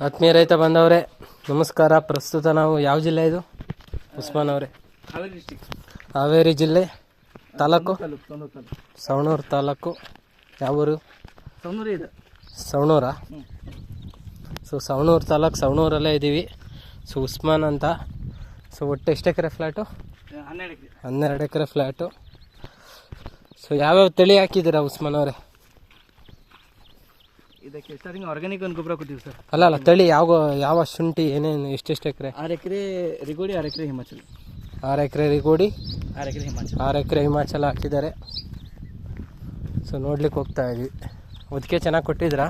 ಆತ್ಮೀಯ ರೈತ ಬಂದವರೇ ನಮಸ್ಕಾರ. ಪ್ರಸ್ತುತ ನಾವು ಯಾವ ಜಿಲ್ಲೆ ಇದು ಉಸ್ಮಾನ್ ಅವರೇ? ಹಾವೇರಿ ಜಿಲ್ಲೆ, ತಾಲೂಕು ಸವಣೂರು ತಾಲೂಕು. ಯಾವ ಊರು? ಸವಣೂರಾ? ಸೊ ಸವಣೂರು ತಾಲೂಕು, ಸವಣೂರಲ್ಲೇ ಇದ್ದೀವಿ. ಸೊ ಉಸ್ಮಾನ್ ಅಂತ. ಸೊ ಒಟ್ಟು ಎಷ್ಟು ಎಕರೆ ಫ್ಲ್ಯಾಟು? 12 ಎಕರೆ ಫ್ಲ್ಯಾಟು. ಸೊ ಯಾವ್ಯಾವ ತಳಿ ಹಾಕಿದ್ದೀರಾ ಉಸ್ಮಾನ್ ಅವರೇ? ಇದಕ್ಕೆ ಸ್ಟಾರ್ಟಿಂಗ್ ಆರ್ಗ್ಯಾನಿಕ್ ಒಂದು ಗೊಬ್ಬರ ಕೊಟ್ಟಿವಿ ಸರ್. ಅಲ್ಲ ತಳಿ ಯಾವ ಶುಂಠಿ ಏನೇನು ಎಷ್ಟೆಷ್ಟು ಎಕರೆ? 6 ಎಕರೆ ರಿಗೋಡಿ, 6 ಎಕರೆ ಹಿಮಾಚಲ್. 6 ಎಕರೆ ರಿಗೋಡಿ, 6 ಎಕರೆ ಹಿಮಾಚಲ್. 6 ಎಕರೆ ಹಿಮಾಚಲ ಹಾಕಿದ್ದಾರೆ. ಸೊ ನೋಡ್ಲಿಕ್ಕೆ ಹೋಗ್ತಾ ಇದ್ವಿ. ಉದಕೆ ಚೆನ್ನಾಗಿ ಕೊಟ್ಟಿದ್ದೀರಾ?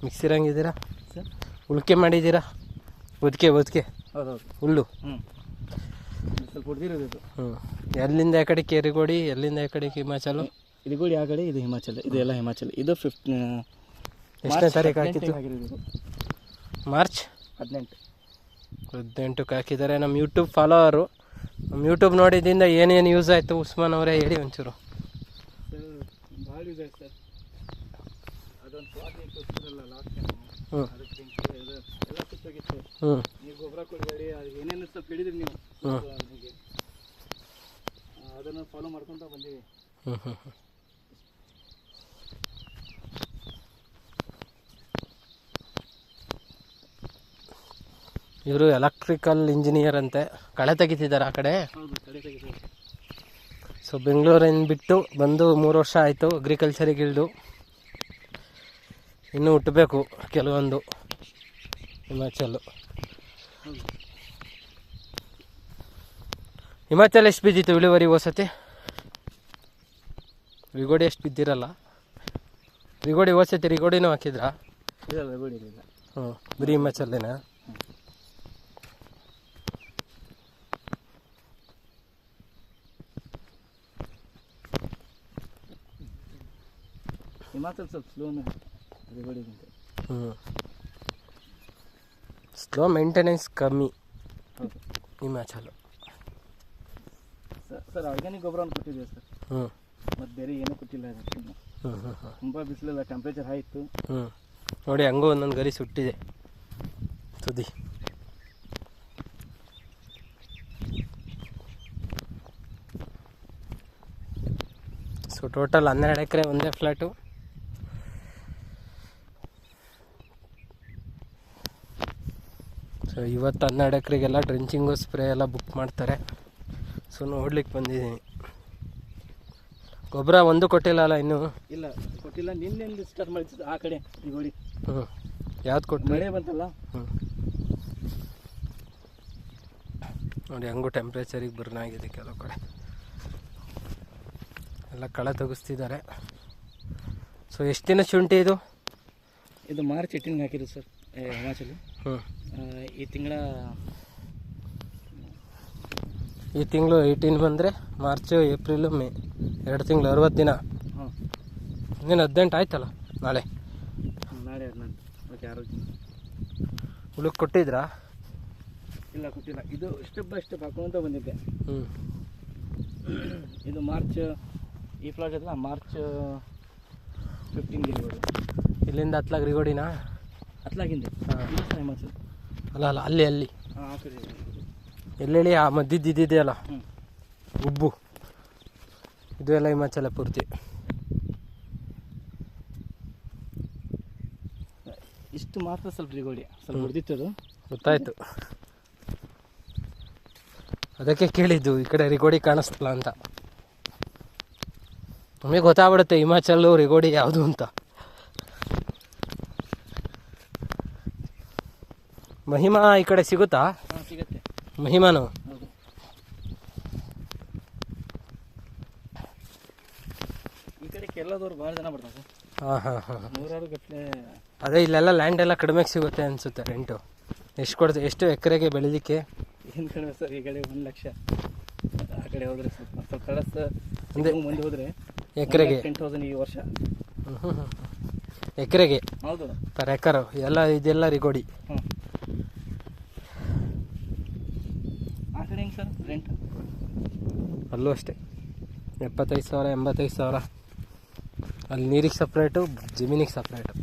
ಮಿಕ್ಸಿರಂಗಿದ್ದೀರಾ ಸರ್? ಉಳ್ಕೆ ಮಾಡಿದ್ದೀರಾ? ಉದಕೆ ಹೌದೌದು, ಹುಲ್ಲು. ಸ್ವಲ್ಪ ಹೊಡೆದಿರೋದು. ಎಲ್ಲಿಂದ ಆ ಕಡೆಗೆ ರಿಗೋಡಿ, ಎಲ್ಲಿಂದ ಆ ಕಡೆಗೆ ಹಿಮಾಚಲು? ರಿಗೋಡಿ ಆ ಕಡೆ, ಇದು ಹಿಮಾಚಲ್. ಇದು ಎಲ್ಲ ಹಿಮಾಚಲ್. ಇದು ಎಷ್ಟನೇ ತಾರೀಕು ಹಾಕಿತ್ತು? ಮಾರ್ಚ್ 18ಕ್ಕೆ ಹಾಕಿದ್ದಾರೆ. ನಮ್ಮ ಯೂಟ್ಯೂಬ್ ಫಾಲೋವರು. ನಮ್ಮ ಯೂಟ್ಯೂಬ್ ನೋಡಿದ್ದರಿಂದ ಏನೇನು ಯೂಸ್ ಆಯಿತು ಉಸ್ಮಾನ್ ಅವರೇ ಹೇಳಿ ಒಂಚೂರು. ಭಾಳ ಯೂಸ್ ಆಯ್ತು ಸರ್. ಅದೊಂದು ಎಲ್ಲ ಸುತ್ತೋಗಿತ್ತು. ನೀವು ಗೊಬ್ಬರ ಕೊಡಬೇಡಿ, ಅದು ಏನೇನು ಸ್ವಲ್ಪ ಹಿಡಿದ್ರಿ ನೀವು. ಅದನ್ನು ಫಾಲೋ ಮಾಡ್ಕೊತ ಬಂದೀವಿ. ಇವರು ಎಲೆಕ್ಟ್ರಿಕಲ್ ಇಂಜಿನಿಯರ್ ಅಂತೆ. ಕಳೆ ತೆಗಿತಿದ್ದಾರೆ ಆ ಕಡೆ. ಸೊ ಬೆಂಗಳೂರಿಂದ ಬಿಟ್ಟು ಬಂದು 3 ವರ್ಷ ಆಯಿತು. ಅಗ್ರಿಕಲ್ಚರಿಗೆ ಇಳಿದು ಇನ್ನೂ ಹುಟ್ಟಬೇಕು ಕೆಲವೊಂದು. ಹಿಮಾಚಲ್ ಎಷ್ಟು ಬಿದ್ದಿತ್ತು ಇಳುವರಿ ಹೋಸತಿ? ರಿಗೋಡಿ ಎಷ್ಟು ಬಿದ್ದಿರಲ್ಲ? ರಿಗೋಡಿ ಹೋಸತಿ ರಿಗೋಡಿನೂ ಹಾಕಿದ್ರಾ? ಬರೀ ಹಿಮಾಚಲ್ಲೇನಾ? ಹಿಮಾಚಲ್ ಸ್ವಲ್ಪ ಸ್ಲೋನು ರಿಗೋಡಿಗಿಂತ. ಸ್ಲೋ ಮೇಂಟೆನೆನ್ಸ್ ಕಮ್ಮಿ ಹಿಮಾಚಲ್. ಸರ್ ಆರ್ಗ್ಯಾನಿಕ್ ಗೊಬ್ಬರ ಕೊಟ್ಟಿದ್ದೀವಿ ಸರ್. ಮತ್ತು ಬೇರೆ ಏನೂ ಕೊಟ್ಟಿಲ್ಲ. ತುಂಬ ಬಿಸಿಲಿಲ್ಲ, ಟೆಂಪ್ರೇಚರ್ ಹೈ ಇತ್ತು. ನೋಡಿ ಹಂಗೂ ಒಂದೊಂದು ಗರಿ ಸುಟ್ಟಿದೆ ತುದಿ. ಸೊ ಟೋಟಲ್ 12 ಎಕರೆ ಒಂದೇ ಫ್ಲ್ಯಾಟು. ಸೊ ಇವತ್ತು 12 ಎಕರೆಗೆಲ್ಲ ಡ್ರೆಂಚಿಂಗು ಸ್ಪ್ರೇ ಎಲ್ಲ ಬುಕ್ ಮಾಡ್ತಾರೆ. ಸೊ ನೋಡ್ಲಿಕ್ಕೆ ಬಂದಿದ್ದೀನಿ. ಗೊಬ್ಬರ ಒಂದು ಕೊಟ್ಟಿಲ್ಲ ಅಲ್ಲ ಇನ್ನೂ? ಇಲ್ಲ ಕೊಟ್ಟಿಲ್ಲ. ನಿನ್ನೆ ಸ್ಟಾರ್ಟ್ ಮಾಡಿದ್ದು ಆ ಕಡೆ ರಿಗೋಡಿ. ಯಾವ್ದು ಕೊಟ್ಟು? ಮಳೆ ಬಂತಲ್ಲ. ನೋಡಿ ಹಂಗೂ ಟೆಂಪ್ರೇಚರಿಗೆ ಬರ್ನ್ ಆಗಿದೆ ಕೆಲವು ಕಡೆ. ಎಲ್ಲ ಕಳೆ ತೆಗಿಸ್ತಿದ್ದಾರೆ. ಸೊ ಎಷ್ಟು ದಿನ ಶುಂಠಿ ಇದು? ಇದು ಮಾರ್ಚ್ 18 ಹಾಕಿದ್ರು ಸರ್ ಹಿಮಾಚಲ್. ಈ ತಿಂಗಳು 18 ಬಂದರೆ ಮಾರ್ಚು, ಏಪ್ರಿಲು, ಮೇ 2 ತಿಂಗಳು 60 ದಿನ. ಇನ್ನೇನು 18 ಆಯ್ತಲ್ಲ ನಾಳೆ 16. ಓಕೆ, ಆರೋಗ್ಯ ಹುಳುಕ್ ಕೊಟ್ಟಿದ್ರಾ? ಇಲ್ಲ ಕೊಟ್ಟಿಲ್ಲ. ಇದು ಸ್ಟೆಪ್ ಬೈ ಸ್ಟೆಪ್ ಹಾಕೊಂತ ಬಂದಿದ್ದೆ. ಇದು ಮಾರ್ಚ್, ಈ ಫ್ಲಾಟ್ ಐತಲ್ಲ, ಮಾರ್ಚ್ 15 ರಿಗೋಡಿ. ಇಲ್ಲಿಂದ ಹತ್ಲಾಗ ರಿಗೋಡಿನಾ? ಹತ್ಲಾಗಿಂದ ಹಿಮಾಚಲ್. ಅಲ್ಲ ಅಲ್ಲಿ ಆ ಕಡೆ ಎಲ್ಲೆಲ್ಲಿ ಆ ಮದ್ದಿದ್ದಿದೆ ಅಲ್ಲ ಉಬ್ಬು, ಇದು ಎಲ್ಲ ಹಿಮಾಚಲ ಪೂರ್ತಿ. ಇಷ್ಟು ಮಾತ್ರ ಸ್ವಲ್ಪ ರಿಗೋಡಿ ಸ್ವಲ್ಪ ಹೊಡೆದಿತ್ತು. ಅದು ಗೊತ್ತಾಯ್ತು, ಅದಕ್ಕೆ ಕೇಳಿದ್ದು ಈ ಕಡೆ ರಿಗೋಡಿ ಕಾಣಿಸ್ತಲ್ಲ ಅಂತ. ನಮಗೆ ಗೊತ್ತಾಗ್ಬಿಡುತ್ತೆ ಹಿಮಾಚಲ್ಲು ರಿಗೋಡಿ ಯಾವುದು ಅಂತ. ಮಹಿಮಾ ಈ ಕಡೆ ಸಿಗುತ್ತಾ? ಸಿಗುತ್ತೆ ಮಹಿಮಾನು. ಈ ಕಡೆ ಕೇರಳದವ್ರು ಭಾಳ ಜನ ಬರ್ತಾರೆ. ಹಾಂ 100 ಗಟ್ಟಲೆ. ಅದೇ ಇಲ್ಲೆಲ್ಲ ಲ್ಯಾಂಡ್ ಎಲ್ಲ ಕಡಿಮೆಗೆ ಸಿಗುತ್ತೆ ಅನಿಸುತ್ತೆ ರೆಂಟು. ಎಷ್ಟು ಎಕರೆಗೆ ಬೆಳಿಲಿಕ್ಕೆ? ಏನು ಕಡಿಮೆ ಸರ್, ಈ ಕಡೆ 1 ಲಕ್ಷ. ಆ ಕಡೆ ಹೋದ್ರೆ ಸ್ವಲ್ಪ ಕಳಸ ಮುಂದೆ ಹೋದರೆ ಎಕರೆಗೆ 10,000 ಈ ವರ್ಷ. ಎಕರೆಗೆ? ಹೌದು, ಪರ್ ಎಕರು. ಇದೆಲ್ಲ ರಿಗೋಡಿ. ಆ ಕಡೆ ಹೆಂಗೆ ಸರ್ ರೆಂಟ್? ಅಲ್ಲೂ ಅಷ್ಟೇ 75,000 85,000. ಅಲ್ಲಿ ನೀರಿಗೆ ಸಪ್ರೇಟು, ಜಮೀನಿಗೆ ಸಪ್ರೇಟು.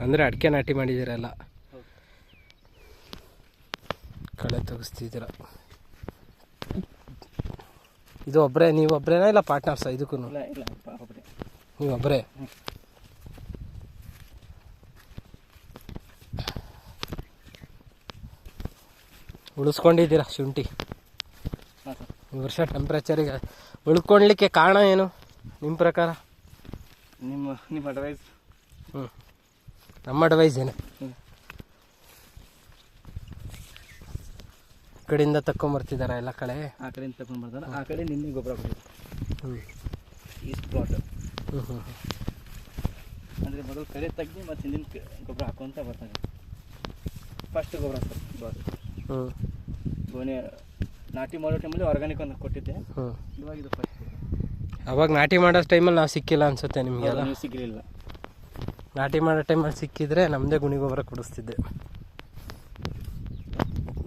ಅಂದರೆ ಅಡಿಕೆ ನಾಟಿ ಮಾಡಿದ್ದೀರಲ್ಲ, ಕಳೆ ತೆಗಿಸ್ತಿದ್ದೀರ. ಇದು ನೀವು ಒಬ್ಬರೇನಾ ಇಲ್ಲ ಪಾರ್ಟ್ನರ್ಸಾ ಇದಕ್ಕೂ? ಇಲ್ಲ ಇಲ್ಲ ಒಬ್ಬರೇ. ನೀವು ಒಬ್ಬರೇ? ಉಳಿಸ್ಕೊಂಡಿದ್ದೀರಾ ಶುಂಠಿ ಹಾಂ ಸರ್. ಈ ವರ್ಷ ಟೆಂಪ್ರೇಚರಿಗೆ ಉಳ್ಕೊಳ್ಲಿಕ್ಕೆ ಕಾರಣ ಏನು ನಿಮ್ಮ ಪ್ರಕಾರ? ನಿಮ್ಮ ಅಡ್ವೈಸ್? ನಮ್ಮ ಅಡ್ವೈಸ್ ಏನು? ಈ ಕಡೆಯಿಂದ ತಗೊಂಬರ್ತಿದಾರ ಎಲ್ಲ ಕಡೆ? ಆ ಕಡೆಯಿಂದ ತಗೊಂಡು ಬರ್ತಾರೆ. ಆ ಕಡೆ ನಿನ್ನೆ ಗೊಬ್ಬರ ಕೊಟ್ಟಿದ್ದು ಈಸ್ಟ್ ಪ್ಲಾಟ್. ಅಂದರೆ ಮೊದಲು ಕಡೆ ತೆಗ್ದು ಮತ್ತು ಹಿಂದಿನ ಗೊಬ್ಬರ ಹಾಕೊಂತ ಬರ್ತಾರೆ. ಫಸ್ಟ್ ಗೊಬ್ಬರ ಸರ್ ಗೋಣಿ ನಾಟಿ ಮಾಡೋ ಟೈಮಲ್ಲಿ ಆರ್ಗಾನಿಕ್ ಒಂದು ಕೊಟ್ಟಿದ್ದೆ. ಇವಾಗ ಇದು ಫಸ್ಟ್. ಅವಾಗ ನಾಟಿ ಮಾಡೋ ಟೈಮಲ್ಲಿ ನಾವು ಸಿಕ್ಕಿಲ್ಲ ಅನ್ಸುತ್ತೆ ನಿಮಗೆಲ್ಲ? ನೀವು ಸಿಗಲಿಲ್ಲ. ನಾಟಿ ಮಾಡೋ ಟೈಮಲ್ಲಿ ಸಿಕ್ಕಿದ್ರೆ ನಮ್ಮದೇ ಗುಣಿ ಗೊಬ್ಬರ ಕೊಡಿಸ್ತಿದ್ದೆ.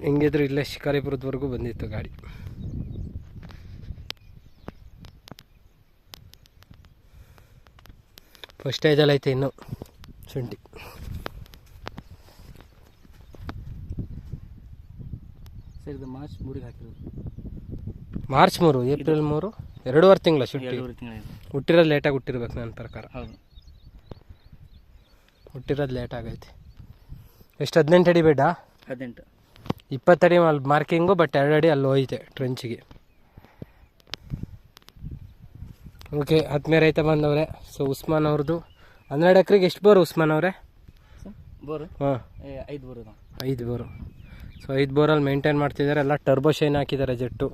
ಹೆಂಗಿದ್ರು ಇಲ್ಲೇ ಶಿಕಾರಿಪುರದವರೆಗೂ ಬಂದಿತ್ತು ಗಾಡಿ. ಫಸ್ಟ್ ಸ್ಟೇಜಲ್ಲಿ ಐತೆ ಇನ್ನು ಶುಂಠಿ. ಸರ್ ಇದು ಮಾರ್ಚ್ 3ಗೆ ಹಾಕಿರೋದು. ಮಾರ್ಚ್ 3, ಏಪ್ರಿಲ್ 3, 2.5 ತಿಂಗಳ ಶುಂಠಿ. 2.5 ತಿಂಗಳಿದೆ. ಹುಟ್ಟಿರೋದು ಲೇಟಾಗಿ ಹುಟ್ಟಿರ್ಬೇಕು ನನ್ನ ಪ್ರಕಾರ. ಹೌದು, ಹುಟ್ಟಿರೋದು ಲೇಟ್ ಆಗೈತೆ. ಎಷ್ಟು 18 ಅಡಿ ಬೇಡ? 18. 20 ಅಡಿ ಅಲ್ಲಿ ಮಾರ್ಕಿಂಗು, ಬಟ್ 2 ಅಡಿ ಅಲ್ಲಿ ಹೋಯ್ತೆ ಟ್ರೆಂಚಿಗೆ. ಓಕೆ, ಆದ್ಮೇಲೆ ರೈತ ಬಂದವ್ರೆ. ಸೊ ಉಸ್ಮಾನ್ ಅವ್ರದ್ದು 12 ಎಕರೆಗೆ ಎಷ್ಟು ಬೋರು ಉಸ್ಮಾನ್ ಅವರೇ? ಬೋರು? ಹಾಂ, 5 ಬೋರು. 5 ಬೋರು. ಸೊ 5 ಬೋರಲ್ಲಿ ಮೇಂಟೈನ್ ಮಾಡ್ತಿದ್ದಾರೆ. ಎಲ್ಲ ಟರ್ಬೋ ಶೈನ್ ಹಾಕಿದ್ದಾರೆ, ಜೆಟ್ಟು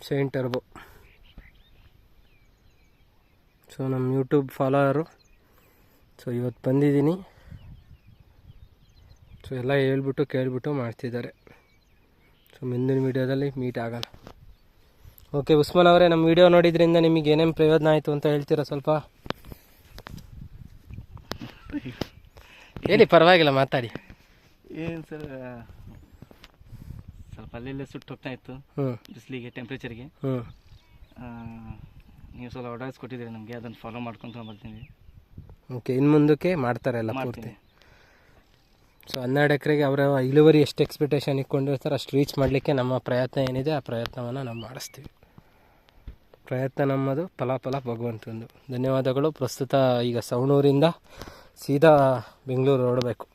ಶೈನ್ ಟರ್ಬೋ. ಸೊ ನಮ್ಮ ಯೂಟ್ಯೂಬ್ ಫಾಲೋವರು. ಸೊ ಇವತ್ತು ಬಂದಿದ್ದೀನಿ. ಸೊ ಎಲ್ಲ ಹೇಳ್ಬಿಟ್ಟು ಕೇಳಿಬಿಟ್ಟು ಮಾಡ್ತಿದ್ದಾರೆ. ಸೊ ಮುಂದಿನ ವೀಡಿಯೋದಲ್ಲಿ ಮೀಟ್ ಆಗೋಣ. ಓಕೆ ಉಸ್ಮಾನ್ ಅವರೇ, ನಮ್ಮ ವಿಡಿಯೋ ನೋಡಿದ್ರಿಂದ ನಿಮಗೆ ಏನೇನು ಪ್ರಯೋಜನ ಆಯಿತು ಅಂತ ಹೇಳ್ತೀರಾ ಸ್ವಲ್ಪ? ಹೇಳಿ, ಪರವಾಗಿಲ್ಲ, ಮಾತಾಡಿ. ಏನು ಸರ್, ಸ್ವಲ್ಪ ಅಲ್ಲೆಲ್ಲೇ ಸುಟ್ಟು ಹೋಗ್ತಾ ಇತ್ತು ಬಿಸಿಲಿಗೆ, ಟೆಂಪ್ರೇಚರ್ಗೆ. ನೀವು ಸ್ವಲ್ಪ ಅಡ್ವೈಸ್ ಕೊಟ್ಟಿದ್ದೀರಿ ನಮಗೆ, ಅದನ್ನು ಫಾಲೋ ಮಾಡ್ಕೊತ ಬರ್ತೀನಿ. ಓಕೆ, ಇನ್ನು ಮುಂದಕ್ಕೆ ಮಾಡ್ತಾರೆ ಎಲ್ಲ ಪೂರ್ತಿ. ಸೊ 12 ಎಕರೆಗೆ ಅವರ ಇಳುವರಿ ಎಷ್ಟು ಎಕ್ಸ್ಪೆಕ್ಟೇಷನ್ ಇಟ್ಕೊಂಡಿರ್ತಾರೆ ಅಷ್ಟು ರೀಚ್ ಮಾಡಲಿಕ್ಕೆ ನಮ್ಮ ಪ್ರಯತ್ನ ಏನಿದೆ ಆ ಪ್ರಯತ್ನವನ್ನು ನಾವು ಮಾಡಿಸ್ತೀವಿ. ಪ್ರಯತ್ನ ನಮ್ಮದು, ಫಲ ಭಗವಂತಂದು. ಧನ್ಯವಾದಗಳು. ಪ್ರಸ್ತುತ ಈಗ ಸವಣೂರಿಂದ ಸೀದಾ ಬೆಂಗಳೂರು ಹೊರಡಬೇಕು.